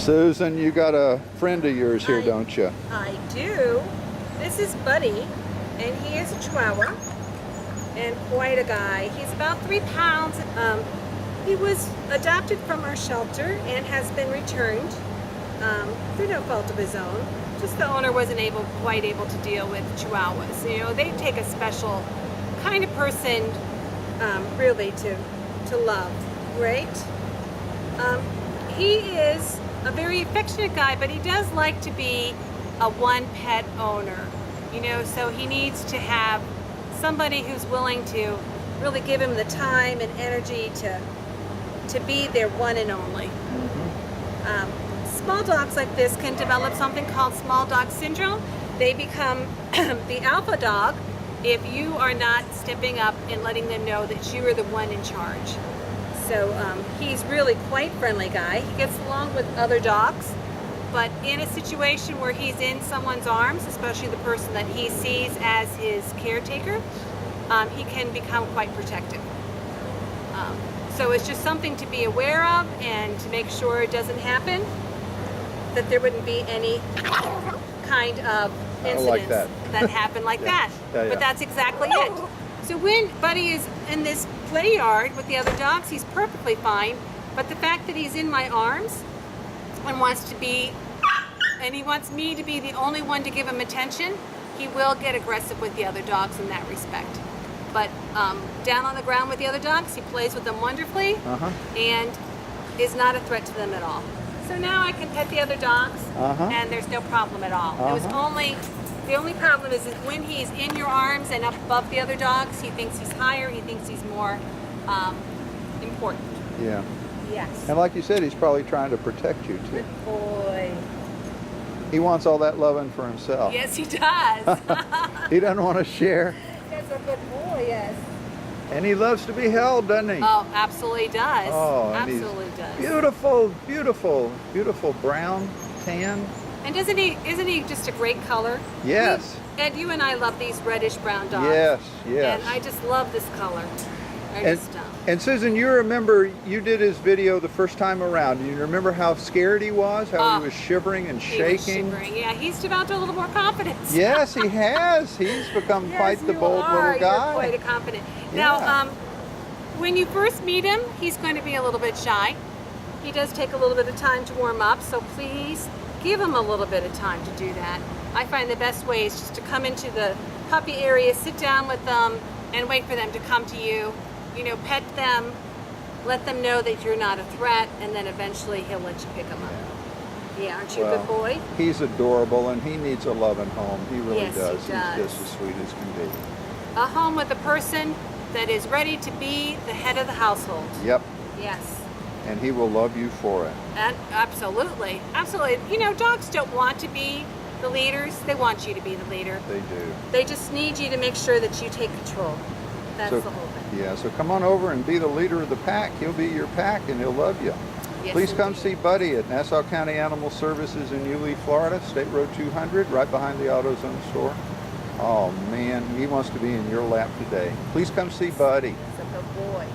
Susan, you got a friend of yours here, don't you? I do. This is Buddy, and he is a Chihuahua, and quite a guy. He's about 3 pounds. He was adopted from our shelter and has been returned through no fault of his own. Just the owner wasn't quite able to deal with Chihuahuas. You know, they take a special kind of person, really, to love, right? He is a very affectionate guy, but he does like to be a one pet owner, you know, so he needs to have somebody who's willing to really give him the time and energy to be their one and only. Small dogs like this can develop something called small dog syndrome. They become the alpha dog if you are not stepping up and letting them know that you are the one in charge. So he's really quite friendly guy. He gets along with other dogs, but in a situation where he's in someone's arms, especially the person that he sees as his caretaker, he can become quite protective. So it's just something to be aware of and to make sure it doesn't happen, that there wouldn't be any kind of incidents that happen like that. Yeah. But that's exactly it. So when Buddy is in this play yard with the other dogs, he's perfectly fine. But the fact that he's in my arms and wants me to be the only one to give him attention, he will get aggressive with the other dogs in that respect. But down on the ground with the other dogs, he plays with them wonderfully and is not a threat to them at all. So now I can pet the other dogs and there's no problem at all. The only problem is that when he's in your arms and up above the other dogs, he thinks he's higher, he thinks he's more important. Yeah. Yes. And like you said, he's probably trying to protect you too. Good boy. He wants all that loving for himself. Yes, he does. He doesn't want to share. That's a good boy, yes. And he loves to be held, doesn't he? Oh, absolutely does. Oh, absolutely does. Beautiful, beautiful, beautiful brown, tan. And isn't he just a great color? Yes. Ed, you and I love these reddish brown dogs. Yes, yes. And I just love this color. And Susan, you remember you did his video the first time around. You remember how scared he was? How he was shivering and shaking? He was shivering. Yeah, he's developed a little more confidence. Yes, he has. He's become quite the bold little guy. You're quite a confident. Yeah. Now, when you first meet him, he's going to be a little bit shy. He does take a little bit of time to warm up, so please give him a little bit of time to do that. I find the best way is just to come into the puppy area, sit down with them, and wait for them to come to you. You know, pet them, let them know that you're not a threat, and then eventually he'll let you pick them up. Yeah, aren't you a good boy? He's adorable, and he needs a loving home. He really does. He does. He's just as sweet as can be. A home with a person that is ready to be the head of the household. Yep. Yes. And he will love you for it. And absolutely, absolutely. You know, dogs don't want to be the leaders. They want you to be the leader. They do. They just need you to make sure that you take control. That's the whole thing. Yeah, so come on over and be the leader of the pack. He'll be your pack and he'll love you. Yes, Please come indeed. see Buddy at Nassau County Animal Services in Yulee, Florida, State Road 200, right behind the AutoZone store. Oh man, he wants to be in your lap today. Please come see Buddy. He's a good boy.